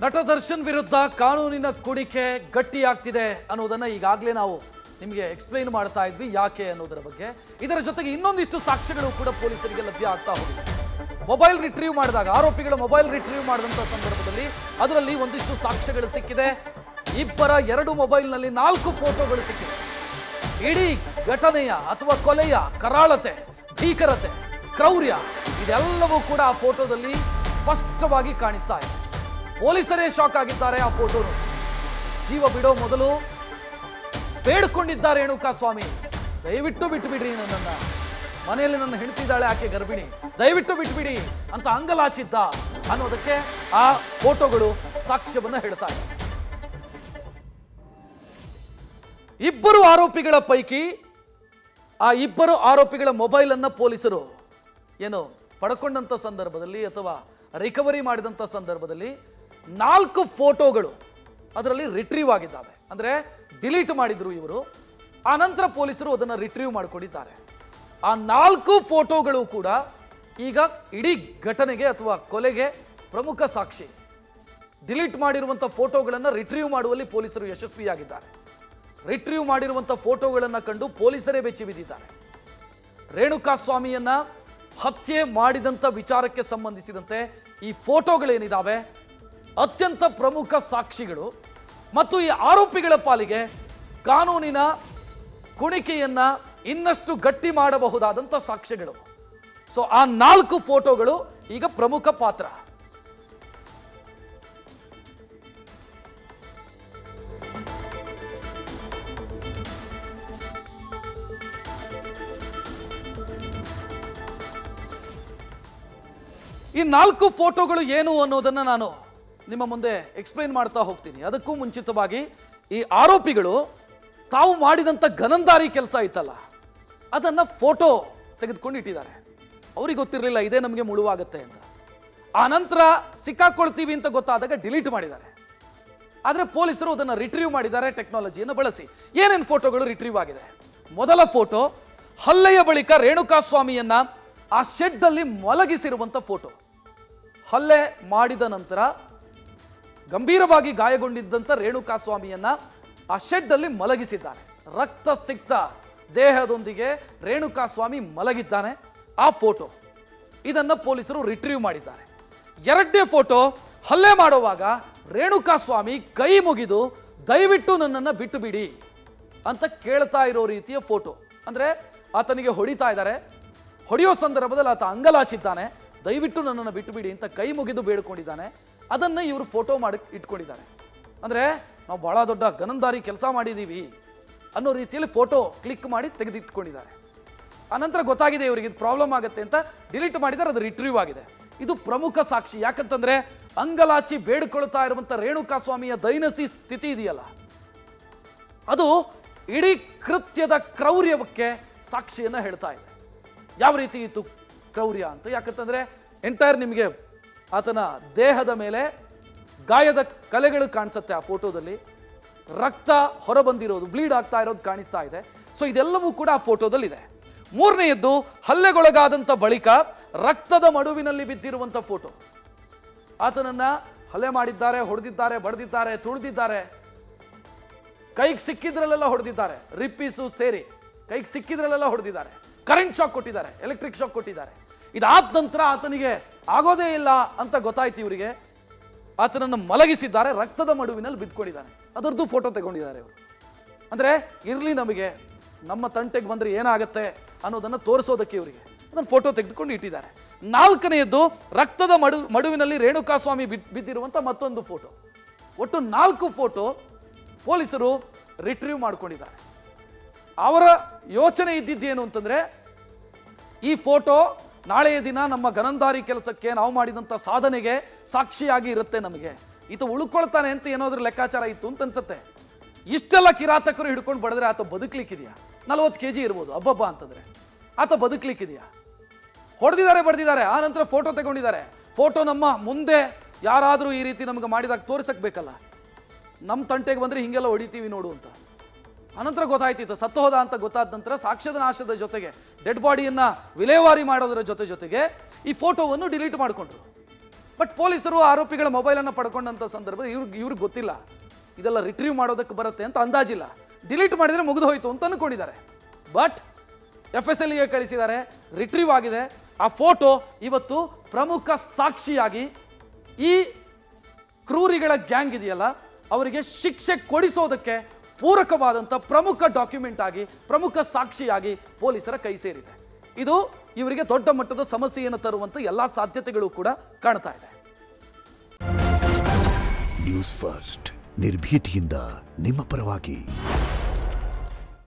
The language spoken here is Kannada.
ನಟ ದರ್ಶನ್ ವಿರುದ್ಧ ಕಾನೂನಿನ ಕುಣಿಕೆ ಗಟ್ಟಿಯಾಗ್ತಿದೆ ಅನ್ನೋದನ್ನ ಈಗಾಗಲೇ ನಾವು ನಿಮಗೆ ಎಕ್ಸ್ಪ್ಲೈನ್ ಮಾಡ್ತಾ ಇದ್ವಿ ಯಾಕೆ ಅನ್ನೋದರ ಬಗ್ಗೆ. ಇದರ ಜೊತೆಗೆ ಇನ್ನೊಂದಿಷ್ಟು ಸಾಕ್ಷ್ಯಗಳು ಕೂಡ ಪೊಲೀಸರಿಗೆ ಲಭ್ಯ ಆಗ್ತಾ ಹೋಗಿದೆ. ಮೊಬೈಲ್ ರಿಟ್ರೀವ್ ಮಾಡಿದಾಗ ಆರೋಪಿಗಳ ಮೊಬೈಲ್ ರಿಟ್ರೀವ್ ಮಾಡಿದಂಥ ಸಂದರ್ಭದಲ್ಲಿ ಅದರಲ್ಲಿ ಒಂದಿಷ್ಟು ಸಾಕ್ಷ್ಯಗಳು ಸಿಕ್ಕಿದೆ. ಇಬ್ಬರ 2 ಮೊಬೈಲ್ನಲ್ಲಿ 4 ಫೋಟೋಗಳು ಸಿಕ್ಕಿದೆ. ಇಡೀ ಘಟನೆಯ ಅಥವಾ ಕೊಲೆಯ ಕರಾಳತೆ, ಭೀಕರತೆ, ಕ್ರೌರ್ಯ ಇದೆಲ್ಲವೂ ಕೂಡ ಆ ಫೋಟೋದಲ್ಲಿ ಸ್ಪಷ್ಟವಾಗಿ ಕಾಣಿಸ್ತಾ ಇದೆ. ಪೊಲೀಸರೇ ಶಾಕ್ ಆಗಿದ್ದಾರೆ. ಆ ಫೋಟೋ ಜೀವ ಬಿಡೋ ಮೊದಲು ಬೇಡ್ಕೊಂಡಿದ್ದಾರೆ ರೇಣುಕಾ ಸ್ವಾಮಿ, ದಯವಿಟ್ಟು ಬಿಟ್ಟುಬಿಡ್ರಿ ನನ್ನನ್ನ, ಮನೆಯಲ್ಲಿ ನನ್ನ ಹೆಂಡತಿದ್ದಾಳೆ, ಆಕೆ ಗರ್ಭಿಣಿ, ದಯವಿಟ್ಟು ಬಿಟ್ಟುಬಿಡಿ ಅಂತ ಅಂಗಲಾಚಿದ್ದ ಅನ್ನೋದಕ್ಕೆ ಆ ಫೋಟೋಗಳು ಸಾಕ್ಷ್ಯವನ್ನ ಹೇಳ್ತಾ ಇದೆ. ಇಬ್ಬರು ಆರೋಪಿಗಳ ಪೈಕಿ ಆ ಇಬ್ಬರು ಆರೋಪಿಗಳ ಮೊಬೈಲ್ ಅನ್ನ ಪೊಲೀಸರು ಏನು ಪಡ್ಕೊಂಡಂತ ಸಂದರ್ಭದಲ್ಲಿ ಅಥವಾ ರಿಕವರಿ ಮಾಡಿದಂತ ಸಂದರ್ಭದಲ್ಲಿ 4 ಫೋಟೋಗಳು ಅದರಲ್ಲಿ ರಿಟ್ರೀವ್ ಆಗಿದ್ದಾವೆ. ಅಂದ್ರೆ ಡಿಲೀಟ್ ಮಾಡಿದ್ರು ಇವರು. ಆ ನಂತರ ಪೊಲೀಸರು ಅದನ್ನು ರಿಟ್ರೀವ್ ಮಾಡಿಕೊಂಡಿದ್ದಾರೆ. ಆ 4 ಫೋಟೋಗಳು ಕೂಡ ಈಗ ಇಡೀ ಘಟನೆಗೆ ಅಥವಾ ಕೊಲೆಗೆ ಪ್ರಮುಖ ಸಾಕ್ಷಿ. ಡಿಲೀಟ್ ಮಾಡಿರುವಂಥ ಫೋಟೋಗಳನ್ನು ರಿಟ್ರೀವ್ ಮಾಡುವಲ್ಲಿ ಪೊಲೀಸರು ಯಶಸ್ವಿಯಾಗಿದ್ದಾರೆ. ರಿಟ್ರೀವ್ ಮಾಡಿರುವಂಥ ಫೋಟೋಗಳನ್ನು ಕಂಡು ಪೊಲೀಸರೇ ಬೆಚ್ಚಿ ಬಿದ್ದಿದ್ದಾರೆ. ರೇಣುಕಾ ಸ್ವಾಮಿಯನ್ನ ಹತ್ಯೆ ಮಾಡಿದಂಥ ವಿಚಾರಕ್ಕೆ ಸಂಬಂಧಿಸಿದಂತೆ ಈ ಫೋಟೋಗಳೇನಿದ್ದಾವೆ ಅತ್ಯಂತ ಪ್ರಮುಖ ಸಾಕ್ಷಿಗಳು ಮತ್ತು ಈ ಆರೋಪಿಗಳ ಪಾಲಿಗೆ ಕಾನೂನಿನ ಕುಣಿಕೆಯನ್ನ ಇನ್ನಷ್ಟು ಗಟ್ಟಿ ಮಾಡಬಹುದಾದಂಥ ಸಾಕ್ಷ್ಯಗಳು. ಸೊ ಆ 4 ಫೋಟೋಗಳು ಈಗ ಪ್ರಮುಖ ಪಾತ್ರ. ಈ 4 ಫೋಟೋಗಳು ಏನು ಅನ್ನೋದನ್ನ ನಾನು ನಿಮ್ಮ ಮುಂದೆ ಎಕ್ಸ್ಪ್ಲೈನ್ ಮಾಡ್ತಾ ಹೋಗ್ತೀನಿ. ಅದಕ್ಕೂ ಮುಂಚಿತವಾಗಿ ಈ ಆರೋಪಿಗಳು ತಾವು ಮಾಡಿದಂಥ ಗನಂದಾರಿ ಕೆಲಸ ಇತ್ತಲ್ಲ ಅದನ್ನ ಫೋಟೋ ತೆಗೆದುಕೊಂಡು ಇಟ್ಟಿದ್ದಾರೆ. ಅವ್ರಿಗೆ ಗೊತ್ತಿರಲಿಲ್ಲ ಇದೇ ನಮಗೆ ಮುಳುವಾಗುತ್ತೆ ಅಂತ. ಆ ನಂತರ ಸಿಕ್ಕಾಕೊಳ್ತೀವಿ ಅಂತ ಗೊತ್ತಾದಾಗ ಡಿಲೀಟ್ ಮಾಡಿದ್ದಾರೆ. ಆದರೆ ಪೊಲೀಸರು ಅದನ್ನು ರಿಟ್ರೀವ್ ಮಾಡಿದ್ದಾರೆ ಟೆಕ್ನಾಲಜಿಯನ್ನು ಬಳಸಿ. ಏನೇನು ಫೋಟೋಗಳು ರಿಟ್ರೀವ್ ಆಗಿದೆ? ಮೊದಲ ಫೋಟೋ ಹಲ್ಲೆಯ ಬಳಿಕ ರೇಣುಕಾ ಸ್ವಾಮಿಯನ್ನ ಆ ಶೆಡ್ ಅಲ್ಲಿ ಮಲಗಿಸಿರುವಂಥ ಫೋಟೋ. ಹಲ್ಲೆ ಮಾಡಿದ ನಂತರ ಗಂಭೀರವಾಗಿ ಗಾಯಗೊಂಡಿದ್ದಂಥ ರೇಣುಕಾ ಸ್ವಾಮಿಯನ್ನ ಆ ಶೆಡ್ ಅಲ್ಲಿ ಮಲಗಿಸಿದ್ದಾರೆ. ರಕ್ತ ಸಿಕ್ತ ದೇಹದೊಂದಿಗೆ ರೇಣುಕಾ ಸ್ವಾಮಿ ಮಲಗಿದ್ದಾನೆ. ಆ ಫೋಟೋ ಇದನ್ನ ಪೊಲೀಸರು ರಿಟ್ರೀವ್ ಮಾಡಿದ್ದಾರೆ. 2ನೇ ಫೋಟೋ ಹಲ್ಲೆ ಮಾಡುವಾಗ ರೇಣುಕಾ ಸ್ವಾಮಿ ಕೈ ಮುಗಿದು ದಯವಿಟ್ಟು ನನ್ನನ್ನು ಬಿಟ್ಟು ಬಿಡಿ ಅಂತ ಕೇಳ್ತಾ ಇರೋ ರೀತಿಯ ಫೋಟೋ. ಅಂದ್ರೆ ಆತನಿಗೆ ಹೊಡಿತಾ ಇದ್ದಾರೆ, ಹೊಡೆಯೋ ಸಂದರ್ಭದಲ್ಲಿ ಆತ ಅಂಗಲಾಚಿದ್ದಾನೆ, ದಯವಿಟ್ಟು ನನ್ನನ್ನು ಬಿಟ್ಟು ಬಿಡಿ ಅಂತ ಕೈ ಮುಗಿದು ಬೇಡ್ಕೊಂಡಿದ್ದಾನೆ. ಅದನ್ನ ಇವರು ಫೋಟೋ ಮಾಡಿ ಇಟ್ಕೊಂಡಿದ್ದಾರೆ. ಅಂದ್ರೆ ನಾವು ಬಹಳ ದೊಡ್ಡ ಗನಂದಾರಿ ಕೆಲಸ ಮಾಡಿದ್ದೀವಿ ಅನ್ನೋ ರೀತಿಯಲ್ಲಿ ಫೋಟೋ ಕ್ಲಿಕ್ ಮಾಡಿ ತೆಗೆದಿಟ್ಕೊಂಡಿದ್ದಾರೆ. ಆನಂತರ ಗೊತ್ತಾಗಿದೆ ಇವರಿಗೆ ಇದು ಪ್ರಾಬ್ಲಮ್ ಆಗುತ್ತೆ ಅಂತ ಡಿಲೀಟ್ ಮಾಡಿದ್ದಾರೆ. ಅದು ರಿಟ್ರೀವ್ ಆಗಿದೆ. ಇದು ಪ್ರಮುಖ ಸಾಕ್ಷಿ. ಯಾಕಂತಂದ್ರೆ ಅಂಗಲಾಚಿ ಬೇಡ್ಕೊಳ್ತಾ ಇರುವಂತ ರೇಣುಕಾ ಸ್ವಾಮಿಯ ದೈನಸಿ ಸ್ಥಿತಿ ಇದೆಯಲ್ಲ, ಅದು ಇಡೀ ಕೃತ್ಯದ ಕ್ರೌರ್ಯಕ್ಕೆ ಸಾಕ್ಷಿಯನ್ನ ಹೇಳ್ತಾ ಇದೆ. ಯಾವ ರೀತಿ ಇತ್ತು ಕ್ರೌರ್ಯ ಅಂತ? ಯಾಕಂತಂದ್ರೆ ಎಂಟೈರ್ ನಿಮಗೆ ಆತನ ದೇಹದ ಮೇಲೆ ಗಾಯದ ಕಲೆಗಳು ಕಾಣಿಸುತ್ತೆ. ಆ ಫೋಟೋದಲ್ಲಿ ರಕ್ತ ಹೊರಬಂದಿರೋದು, ಬ್ಲೀಡ್ ಆಗ್ತಾ ಇರೋದು ಕಾಣಿಸ್ತಾ ಇದೆ. ಸೊ ಇದೆಲ್ಲವೂ ಕೂಡ ಆ ಫೋಟೋದಲ್ಲಿ ಇದೆ. 3ನೇಯದ್ದು ಹಲ್ಲೆಗೊಳಗಾದಂಥ ಬಳಿಕ ರಕ್ತದ ಮಡುವಿನಲ್ಲಿ ಬಿದ್ದಿರುವಂಥ ಫೋಟೋ. ಆತನನ್ನ ಹಲ್ಲೆ ಮಾಡಿದ್ದಾರೆ, ಹೊಡೆದಿದ್ದಾರೆ, ಬಡಿದಿದ್ದಾರೆ, ತುಳಿದಿದ್ದಾರೆ, ಕೈಗೆ ಸಿಕ್ಕಿದ್ರಲ್ಲೆಲ್ಲ ಹೊಡೆದಿದ್ದಾರೆ, ರಿಪ್ಪೀಸು ಸೇರಿ ಕೈಗೆ ಸಿಕ್ಕಿದ್ರಲ್ಲೆಲ್ಲ ಹೊಡೆದಿದ್ದಾರೆ, ಕರೆಂಟ್ ಶಾಕ್ ಕೊಟ್ಟಿದ್ದಾರೆ, ಎಲೆಕ್ಟ್ರಿಕ್ ಶಾಕ್ ಕೊಟ್ಟಿದ್ದಾರೆ. ಇದಾದ ನಂತರ ಆತನಿಗೆ ಆಗೋದೇ ಇಲ್ಲ ಅಂತ ಗೊತ್ತಾಯ್ತು ಇವರಿಗೆ. ಆತನನ್ನು ಮಲಗಿಸಿದ್ದಾರೆ, ರಕ್ತದ ಮಡುವಿನಲ್ಲಿ ಬಿದ್ದುಕೊಂಡಿದ್ದಾನೆ. ಅದರದ್ದು ಫೋಟೋ ತಗೊಂಡಿದ್ದಾರೆ ಇವರು. ಅಂದರೆ ಇರಲಿ ನಮಗೆ ನಮ್ಮ ತಂಟೆಗೆ ಬಂದರೆ ಏನಾಗುತ್ತೆ ಅನ್ನೋದನ್ನು ತೋರಿಸೋದಕ್ಕೆ ಇವರಿಗೆ ಅದನ್ನು ಫೋಟೋ ತೆಗೆದುಕೊಂಡು ಇಟ್ಟಿದ್ದಾರೆ. 4ನೇಯದ್ದು ರಕ್ತದ ಮಡುವಿನಲ್ಲಿ ರೇಣುಕಾ ಸ್ವಾಮಿ ಬಿದ್ದಿರುವಂಥ ಮತ್ತೊಂದು ಫೋಟೋ. ಒಟ್ಟು 4 ಫೋಟೋ ಪೊಲೀಸರು ರಿಟ್ರೀವ್ ಮಾಡ್ಕೊಂಡಿದ್ದಾರೆ. ಅವರ ಯೋಚನೆ ಇದ್ದಿದ್ದೇನು ಅಂತಂದರೆ ಈ ಫೋಟೋ ನಾಳೆಯ ದಿನ ನಮ್ಮ ಗನಂದಾರಿ ಕೆಲಸಕ್ಕೆ ನಾವು ಮಾಡಿದಂಥ ಸಾಧನೆಗೆ ಸಾಕ್ಷಿಯಾಗಿ ಇರುತ್ತೆ, ನಮಗೆ ಈತ ಉಳ್ಕೊಳ್ತಾನೆ ಅಂತ ಏನಾದ್ರೂ ಲೆಕ್ಕಾಚಾರ ಇತ್ತು ಅಂತ ಅನ್ಸುತ್ತೆ. ಇಷ್ಟೆಲ್ಲ ಕಿರಾತಕರು ಹಿಡ್ಕೊಂಡು ಬಡಿದ್ರೆ ಆತ ಬದುಕಲಿಕ್ಕಿದೆಯಾ? 40 kg ಇರ್ಬೋದು ಹಬ್ಬಬ್ಬ ಅಂತಂದ್ರೆ ಆತ ಬದುಕಲಿಕ್ಕಿದೆಯಾ? ಹೊಡೆದಿದ್ದಾರೆ, ಬಡ್ದಿದ್ದಾರೆ, ಆ ನಂತರ ಫೋಟೋ ತಗೊಂಡಿದ್ದಾರೆ. ಫೋಟೋ ನಮ್ಮ ಮುಂದೆ ಯಾರಾದರೂ ಈ ರೀತಿ ನಮಗೆ ಮಾಡಿದಾಗ ತೋರಿಸಕ್ ಬೇಕಲ್ಲ, ನಮ್ಮ ತಂಟೆಗೆ ಬಂದರೆ ಹಿಂಗೆಲ್ಲ ಹೊಡಿತೀವಿ ನೋಡು ಅಂತ. ಅನಂತರ ಗೊತ್ತಾಯ್ತಿತ್ತು ಸತ್ತು ಹೋದ ಅಂತ ಗೊತ್ತಾದ ನಂತರ ಸಾಕ್ಷ್ಯದ ನಾಶದ ಜೊತೆಗೆ ಡೆಡ್ ಬಾಡಿಯನ್ನು ವಿಲೇವಾರಿ ಮಾಡೋದರ ಜೊತೆಗೆ ಈ ಫೋಟೋವನ್ನು ಡಿಲೀಟ್ ಮಾಡಿಕೊಂಡ್ರು. ಬಟ್ ಪೊಲೀಸರು ಆರೋಪಿಗಳ ಮೊಬೈಲನ್ನು ಪಡ್ಕೊಂಡಂಥ ಸಂದರ್ಭ ಇವ್ರಿಗೆ ಗೊತ್ತಿಲ್ಲ ಇದೆಲ್ಲ ರಿಟ್ರೀವ್ ಮಾಡೋದಕ್ಕೆ ಬರುತ್ತೆ ಅಂತ ಅಂದಾಜಿಲ್ಲ. ಡಿಲೀಟ್ ಮಾಡಿದರೆ ಮುಗಿದು ಹೋಯಿತು ಅಂತ ಅಂದ್ಕೊಂಡಿದ್ದಾರೆ. ಬಟ್ FSLಗೆ ಕಳಿಸಿದ್ದಾರೆ, ರಿಟ್ರೀವ್ ಆಗಿದೆ. ಆ ಫೋಟೋ ಇವತ್ತು ಪ್ರಮುಖ ಸಾಕ್ಷಿಯಾಗಿ ಈ ಕ್ರೂರಿಗಳ ಗ್ಯಾಂಗ್ ಇದೆಯಲ್ಲ ಅವರಿಗೆ ಶಿಕ್ಷೆ ಕೊಡಿಸೋದಕ್ಕೆ ಪೂರಕವಾದಂಥ ಪ್ರಮುಖ ಡಾಕ್ಯುಮೆಂಟ್ ಆಗಿ, ಪ್ರಮುಖ ಸಾಕ್ಷಿಯಾಗಿ ಪೊಲೀಸರ ಕೈ ಸೇರಿದೆ. ಇದು ಇವರಿಗೆ ದೊಡ್ಡ ಮಟ್ಟದ ಸಮಸ್ಯೆಯನ್ನು ತರುವಂಥ ಎಲ್ಲ ಸಾಧ್ಯತೆಗಳು ಕೂಡ ಕಾಣ್ತಾ ಇದೆ. ನ್ಯೂಸ್ ಫಸ್ಟ್ ನಿರ್ಭೀತಿಯಿಂದ ನಿಮ್ಮ ಪರವಾಗಿ.